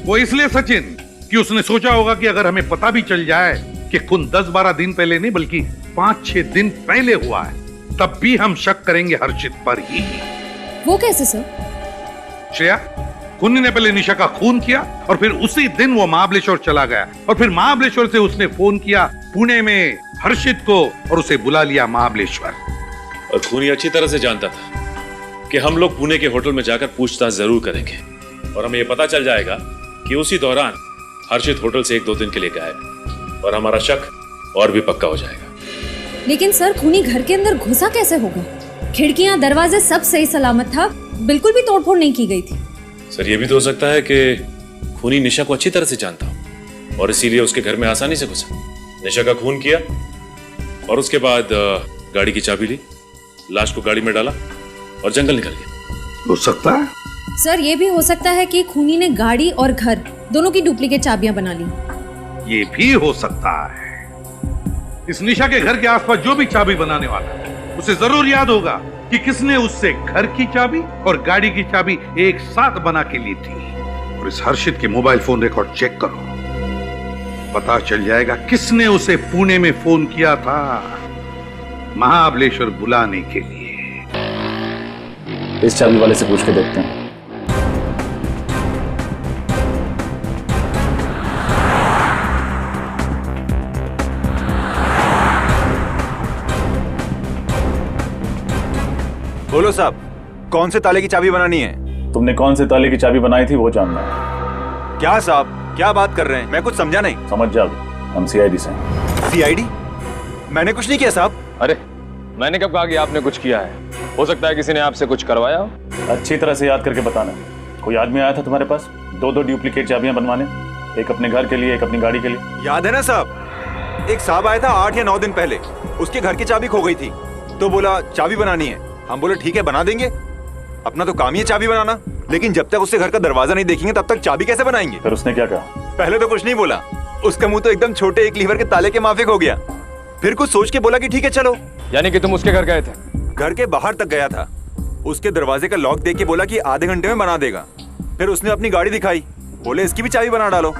वो इसलिए सचिन कि उसने सोचा होगा कि अगर हमें पता भी चल जाए कि खून 10-12 दिन पहले नहीं बल्कि 5-6 दिन पहले हुआ है, तब भी हम शक करेंगे हर्षित पर ही। वो कैसे सर? श्रेया, खूनी ने पहले निशा का खून किया और फिर उसी दिन वो महाबलेश्वर चला गया, और फिर महाबलेश्वर से उसने फोन किया पुणे में हर्षित को और उसे बुला लिया महाबलेश्वर। और खूनी अच्छी तरह से जानता था कि हम लोग पुणे के होटल में जाकर पूछताछ जरूर करेंगे, और हमें यह पता चल जाएगा कि उसी दौरान हर्षित होटल से 1-2 दिन के लिए गायब, और हमारा शक और भी पक्का हो जाएगा। लेकिन सर, खूनी घर के अंदर घुसा कैसे होगा? खिड़कियां, दरवाजे सब सही सलामत था, बिल्कुल भी तोड़फोड़ नहीं की गई थी। सर, ये भी तो हो सकता है कि खूनी निशा को अच्छी तरह से जानता हो और इसीलिए उसके घर में आसानी से घुसा, निशा का खून किया और उसके बाद गाड़ी की चाबी ली, लाश को गाड़ी में डाला और जंगल निकल गया। हो सकता है सर, ये भी हो सकता है कि खूनी ने गाड़ी और घर दोनों की डुप्लीकेट चाबियां बना ली। ये भी हो सकता है। इस निशा के घर के आसपास जो भी चाबी बनाने वाला है, उसे जरूर याद होगा कि किसने उससे घर की चाबी और गाड़ी की चाबी एक साथ बना के ली थी। और इस हर्षित के मोबाइल फोन रिकॉर्ड चेक करो, पता चल जाएगा किसने उसे पुणे में फोन किया था महाबलेश्वर बुलाने के लिए। इस चाबी वाले से पूछ के देखते हैं। बोलो साहब, कौन से ताले की चाबी बनानी है? तुमने कौन से ताले की चाबी बनाई थी वो जानना है। क्या साहब, क्या बात कर रहे हैं? मैं कुछ समझा नहीं। समझ जाओगे, हम सीआईडी से। सीआईडी? मैंने कुछ नहीं किया साहब। अरे, मैंने कब कहा कि आपने कुछ किया है? हो सकता है किसी ने आपसे कुछ करवाया हो। अच्छी तरह से याद करके बताना। कोई आदमी आया था तुम्हारे पास 2-2 डुप्लीकेट चाबियां बनवाने, एक अपने घर के लिए, एक अपनी गाड़ी के लिए। याद है ना साहब, एक साहब आया था 8 या 9 दिन पहले, उसके घर की चाबी खो गई थी, तो बोला चाबी बनानी है। हम बोले ठीक है बना देंगे, अपना तो काम ही है चाबी बनाना, लेकिन जब तक उससे घर का दरवाजा नहीं देखेंगे तब तक चाबी कैसे बनाएंगे? फिर उसने क्या कहा? पहले तो कुछ नहीं बोला, उसका मुंह तो एकदम छोटे एक लीवर के ताले के माफिक हो गया। फिर कुछ सोच के बोला कि ठीक है चलो। यानी कि तुम उसके घर गए थे? घर के बाहर तक गया था, उसके दरवाजे का लॉक देख के बोला कि आधे घंटे में बना देगा। फिर उसने अपनी गाड़ी दिखाई, बोले इसकी भी चाबी बना डालो,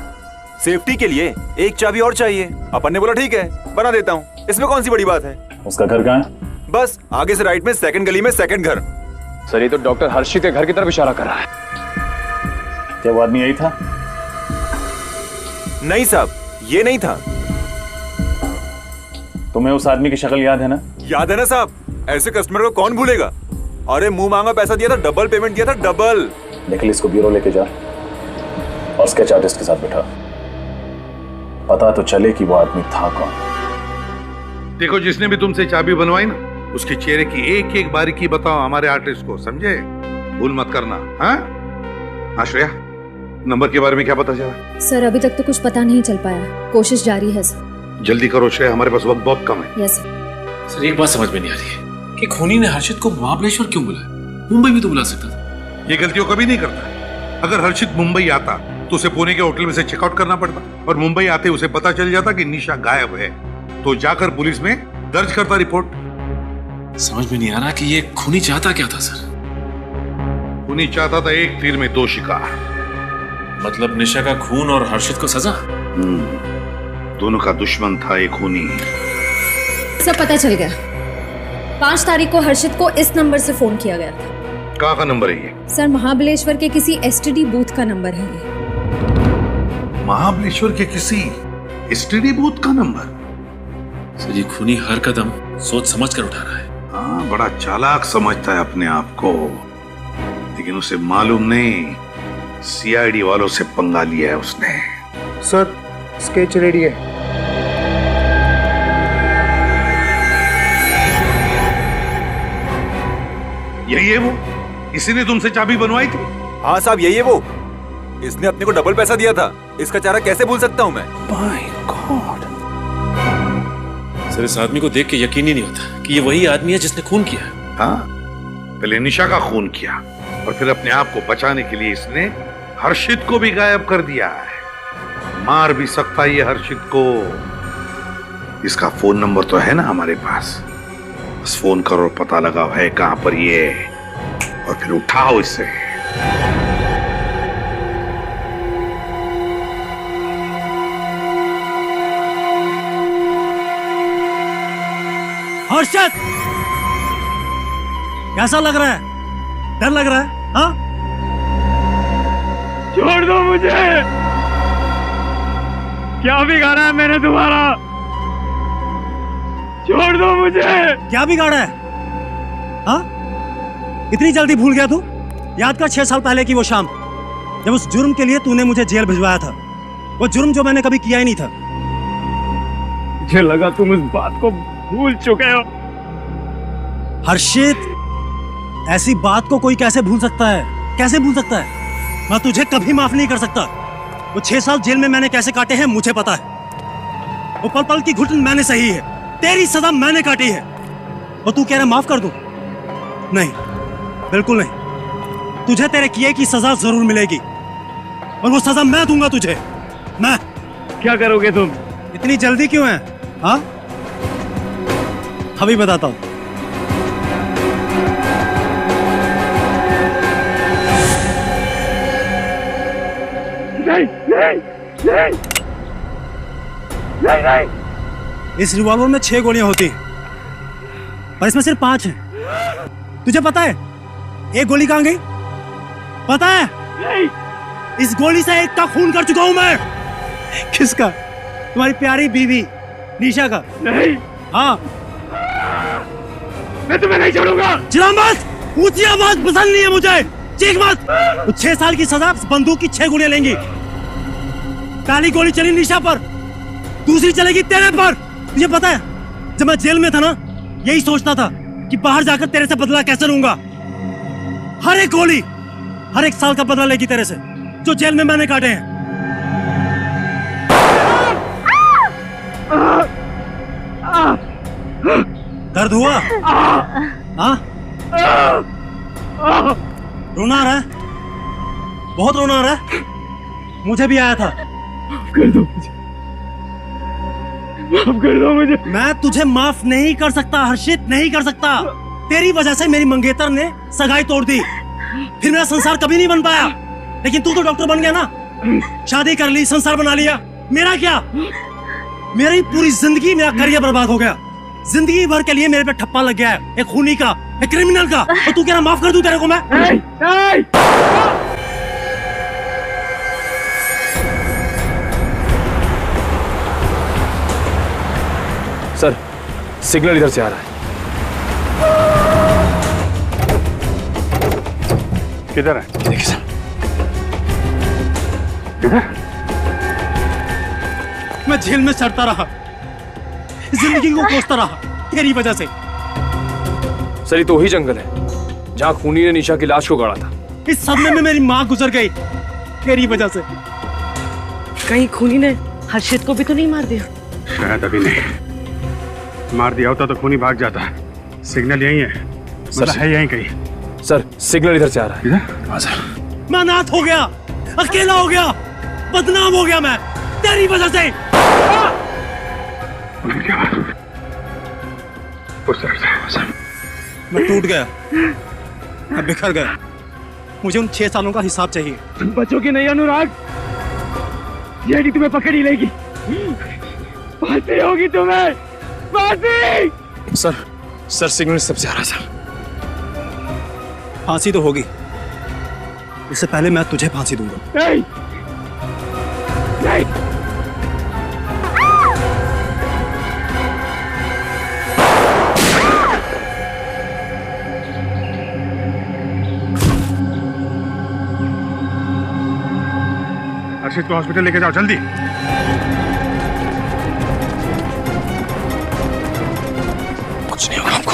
सेफ्टी के लिए एक चाबी और चाहिए। अपन ने बोला ठीक है बना देता हूँ, इसमें कौन सी बड़ी बात है। उसका घर कहाँ है? बस आगे से राइट में सेकंड गली में सेकंड घर। सर, ये तो डॉक्टर हर्षित के घर की तरफ इशारा कर रहा है। क्या वो आदमी यही था? नहीं साहब, ये नहीं था। तुम्हें उस आदमी की शक्ल याद है ना? याद है ना साहब, ऐसे कस्टमर को कौन भूलेगा। अरे मुंह मांगा पैसा दिया था, डबल पेमेंट दिया था, डबल। निखिल इसको ब्यूरो लेके जा और स्केच आर्टिस्ट के साथ बैठा, पता तो चले कि वो आदमी था कौन। देखो, जिसने भी तुमसे चाबी बनवाई ना, उसके चेहरे की एक एक बारीकी बताओ हमारे आर्टिस्ट को, समझे? भूल मत करना। हाँ आश्रया, नंबर के बारे में क्या पता चला? सर अभी तक तो कुछ पता नहीं चल पाया, कोशिश जारी है सर। जल्दी करो श्रेया, हमारे पास वक्त बहुत कम है। Yes sir. सर एक बात समझ में नहीं आ रही है कि खूनी ने हर्षित को महाबलेश्वर क्यों बुलाया? मुंबई भी तो बुला सकता था। ये गलतियों कभी नहीं करता। अगर हर्षित मुंबई आता तो उसे पुणे के होटल में से चेकआउट करना पड़ता, और मुंबई आते उसे पता चल जाता कि निशा गायब है, तो जाकर पुलिस में दर्ज करता रिपोर्ट। समझ में नहीं आ रहा कि ये खूनी चाहता क्या था सर? खूनी चाहता था एक तीर में दो शिकार। मतलब निशा का खून और हर्षित को सजा? दोनों का दुश्मन था एक खूनी। सब पता चल गया। 5 तारीख को हर्षित को इस नंबर से फोन किया गया था। कहाँ का नंबर है ये? सर महाबलेश्वर के किसी एसटीडी बूथ का नंबर है ये। महाबलेश्वर के किसी एसटीडी बूथ का नंबर? सर ये खूनी हर कदम सोच समझ कर उठा रहा है। हाँ, बड़ा चालाक समझता है अपने आप को, लेकिन उसे मालूम नहीं सीआईडी वालों से पंगा लिया है उसने। सर स्केच रेडी है। यही है वो, इसी ने तुमसे चाबी बनवाई थी? हाँ साहब, यही है वो। इसने अपने को डबल पैसा दिया था। इसका चेहरा कैसे भूल सकता हूँ मैं? My God. सर इस आदमी को देख के यकीन ही नहीं होता कि ये वही आदमी है जिसने खून किया। हाँ, पहले निशा का खून किया और फिर अपने आप को बचाने के लिए इसने हर्षित को भी गायब कर दिया है। मार भी सकता है ये हर्षित को। इसका फोन नंबर तो है ना हमारे पास, बस फोन करो, पता लगाओ है कहां पर ये, और फिर उठाओ इसे। हर्षद, कैसा लग रहा है? डर लग रहा है? हाँ? छोड़ दो मुझे। क्या बिगाड़ा है मैंने तुम्हारा? छोड़ दो मुझे। क्या बिगाड़ा है? हाँ? इतनी जल्दी भूल गया तू? याद कर 6 साल पहले की वो शाम, जब उस जुर्म के लिए तूने मुझे जेल भिजवाया था। वो जुर्म जो मैंने कभी किया ही नहीं था। मुझे लगा तुम इस बात को भूल चुके हो। हर्षित, ऐसी बात को कोई कैसे भूल सकता है? कैसे भूल सकता है? मैं तुझे कभी माफ नहीं कर सकता। वो 6 साल जेल में मैंने कैसे काटे हैं मुझे पता है। वो पल पल की घुटन मैंने सही है, तेरी सजा मैंने काटी है। और तू कह रहा माफ कर दूं? नहीं, बिल्कुल नहीं। तुझे तेरे किए की सजा जरूर मिलेगी, और वो सजा मैं दूंगा तुझे। मैं। क्या करोगे तुम? इतनी जल्दी क्यों है? हाँ, अभी बताता हूं। नहीं, नहीं, नहीं, नहीं, नहीं। इस रिवॉल्वर में 6 गोलियां होती हैं, और इसमें सिर्फ 5 हैं। तुझे पता है एक गोली कहां गई? पता है? नहीं। इस गोली से एक का खून कर चुका हूं मैं। किसका? तुम्हारी प्यारी बीवी निशा का। नहीं। हाँ, मैं तुम्हें नहीं छोड़ूंगा। चिल्ला मत, ऊंची आवाज पसंद नहीं है मुझे, चीख मत। तो 6 साल की सजा बंदूक की 6 गोलियां लेंगी। पहली गोली चली निशा पर, दूसरी चलेगी तेरे पर। तुझे पता है जब मैं जेल में था ना, यही सोचता था कि बाहर जाकर तेरे से बदला कैसे लूंगा। हर एक गोली हर एक साल का बदला लेगी तेरे से, जो जेल में मैंने काटे हैं। दर्द हुआ? हाँ? रोना आ रहा है? बहुत रोना आ रहा है? मुझे भी आया था। कर दो मुझे, माफ कर दो मुझे। मैं तुझे माफ नहीं कर सकता हर्षित, नहीं कर सकता। तेरी वजह से मेरी मंगेतर ने सगाई तोड़ दी, फिर मेरा संसार कभी नहीं बन पाया। लेकिन तू तो डॉक्टर बन गया ना, शादी कर ली, संसार बना लिया। मेरा क्या? मेरी पूरी जिंदगी, मेरा करियर बर्बाद हो गया। जिंदगी भर के लिए मेरे पे ठप्पा लग गया है, एक खूनी का, एक क्रिमिनल का। और तू कह रहा माफ कर दूं तेरे को मैं? नहीं, नहीं। सर, सिग्नल इधर से आ रहा है। किधर है? देखिए सर। किधर? मैं जेल में सड़ता रहा, जिंदगी को कोसता रहा तेरी वजह से। सर ये तो वही जंगल है जहाँ खूनी ने निशा की लाश को गाड़ा था। इस सदमे में मेरी माँ गुजर गई तेरी वजह से। कहीं खूनी ने हर्षित को भी तो नहीं मार दिया? शायद अभी नहीं। मार दिया होता तो खूनी भाग जाता। सिग्नल यही है, मतलब है यहीं कहीं। सर सिग्नल इधर से आ रहा है। इधर? मैं अनाथ हो गया, अकेला हो गया, बदनाम हो गया मैं तेरी वजह से। मैं टूट गया, मैं बिखर गया। मुझे उन 6 सालों का हिसाब चाहिए। तुम बचोगे नहीं अनुराग, जेडी तुम्हें पकड़ ही लेगी। फांसी होगी तुम्हें, फांसी। सर सिग्नल सबसे आ रहा है सर। फांसी तो होगी, उससे पहले मैं तुझे फांसी दूंगा। नहीं, नहीं। हर्षित को हॉस्पिटल लेके जाओ जल्दी। कुछ नहीं होगा आपको।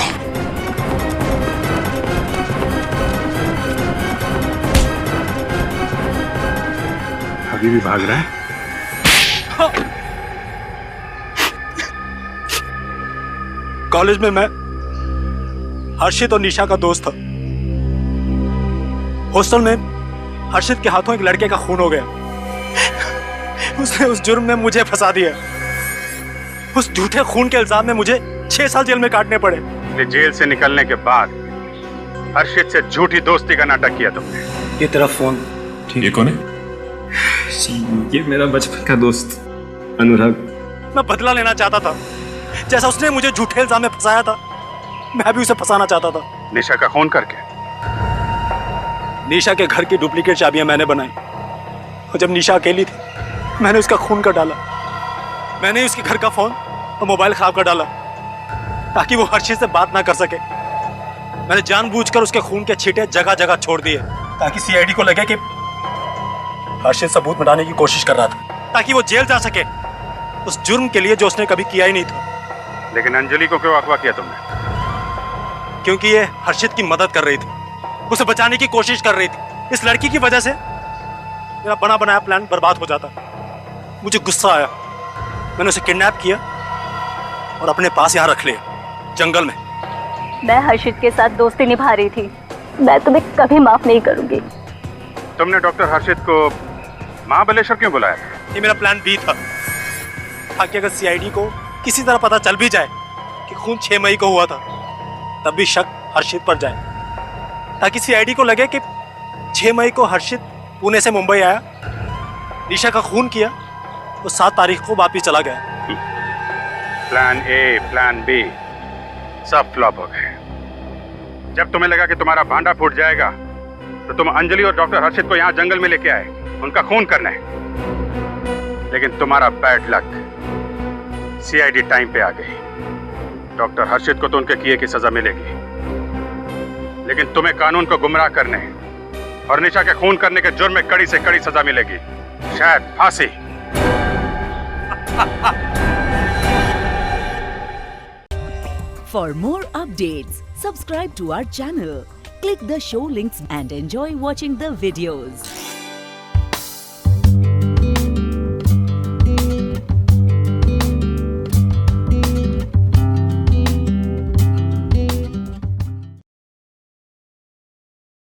अभी भी भाग रहा है? कॉलेज में मैं हर्षित और निशा का दोस्त था। हॉस्टल में हर्षित के हाथों एक लड़के का खून हो गया। उसने उस जुर्म में मुझे फंसा दिया। उस झूठे खून के इल्जाम में मुझे 6 साल जेल में काटने पड़े। जेल से निकलने के बाद हर्षित से झूठी दोस्ती का नाटक किया तुमने। ये तेरा फोन। ये कौन है? ये मेरा बचपन का दोस्त अनुराग। मैं बदला लेना चाहता था, जैसा उसने मुझे झूठे इल्जाम में फंसाया था मैं भी उसे फंसाना चाहता था। निशा का खून करके? निशा के घर की डुप्लीकेट चाबियां मैंने बनाई और जब निशा अकेली थी मैंने उसका खून कर डाला। मैंने उसके घर का फोन और मोबाइल खराब कर डाला ताकि वो हर्षित से बात ना कर सके। मैंने जानबूझकर उसके खून के छींटे जगह जगह छोड़ दिए ताकि सीआईडी को लगे कि हर्षित सबूत मिटाने की कोशिश कर रहा था, ताकि वो जेल जा सके उस जुर्म के लिए जो उसने कभी किया ही नहीं था। लेकिन अंजलि को क्यों अगवा किया तुमने? क्योंकि ये हर्षित की मदद कर रही थी, उसे बचाने की कोशिश कर रही थी। इस लड़की की वजह से मेरा बना बनाया प्लान बर्बाद हो जाता। मुझे गुस्सा आया, मैंने उसे किडनैप किया और अपने पास यहाँ रख लिया, जंगल में। मैं हर्षित के साथ दोस्ती निभा रही थी। मैं तुम्हें कभी माफ नहीं करूंगी। तुमने डॉक्टर हर्षित को महाबलेश्वर क्यों बुलाया? ये मेरा प्लान बी था, ताकि अगर सीआईडी को किसी तरह पता चल भी जाए कि खून 6 मई को हुआ था, तब भी शक हर्षित पर जाए, ताकि सीआईडी को लगे कि 6 मई को हर्षित पुणे से मुंबई आया, निशा का खून किया, तो 7 तारीख को वापिस चला गया। प्लान ए, प्लान बी सब फ्लॉप हो गए। जब तुम्हें लगा कि तुम्हारा भांडा फूट जाएगा तो तुम अंजलि और डॉक्टर हर्षित को यहाँ जंगल में लेके आए उनका खून करने। लेकिन तुम्हारा बैड लक, सीआईडी टाइम पे आ गई। डॉक्टर हर्षित को तो उनके किए की सजा मिलेगी, लेकिन तुम्हें कानून को गुमराह करने और निशा के खून करने के जुर्म में कड़ी से कड़ी सजा मिलेगी, शायद फांसी। For more updates, subscribe to our channel, click the show links and enjoy watching the videos.